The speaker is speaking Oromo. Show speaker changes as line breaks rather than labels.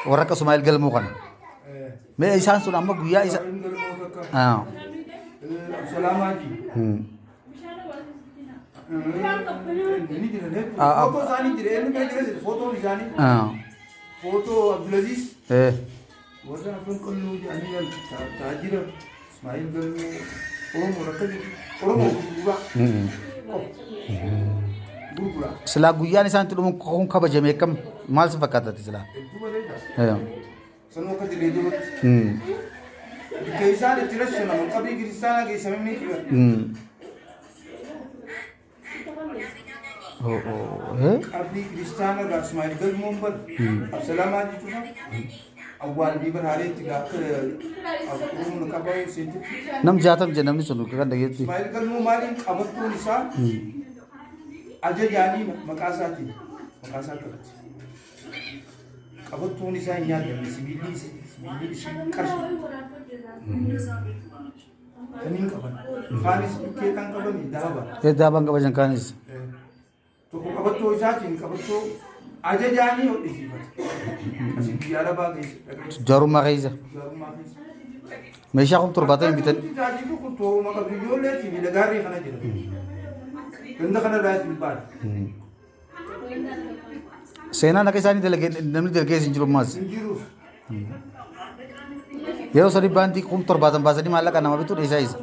warra akkasuma ilgalmoo kana mee isaan sun amma guyyaa isa
Salaamaati. Foto isaanii jira eenyu bira jira fotoon isaanii. Foto Abdulaziz. Warra afaan qalloo jedhanii taajira Ismaa'il Galmoo Oromoo rakka jiru Oromoo gurgura.
Silaa guyyaan isaan itti dhumu kun kabajame akkam maal si fakkaatatti silaa?
Sanuu akka dirree jirutti. Keesaan itti rashannamu qabrii kiristaanaa keessamanii jira. Qabrii kiristaanaa Ismaa'il Galmoon bar Absalaamaa jechuudha. Awwaal bibar haareetti akka Oromoon qabaa'u seentitti.
Nam jaatam jedhamni sun kan dhageetti.
Ismaa'il Galmoo maaliin qabattuun isaa ajajaanii maqaa isaatiin maqaa isaa qabatti. Qabattuun isaa hin yaadamne sibiilli isii qarshi. Kaniin qaban. Kaanis bukkee kan qaban daaba.
Daaban qabajan kaanis.
Tokko qabattoo isaatiin qabattoo ajajaanii hodhisiifate. Asii biyya arabaa keessa.
Jaarummaa keessa.
Jaarummaa keessa.
Meeshaa kun torbaatamii bitan.
Tajaajilu kun tooruma qabdu ijoollee fi miidhagaarree kana jira. Ganda kana irraa isin baadha.
Seenaan akka isaanii namni dalagee hin jiru maas.
Hin jiruuf.
Yeroo sadii baantii kun torbaatan baasanii maallaqa nama bituu dhiisaa isa.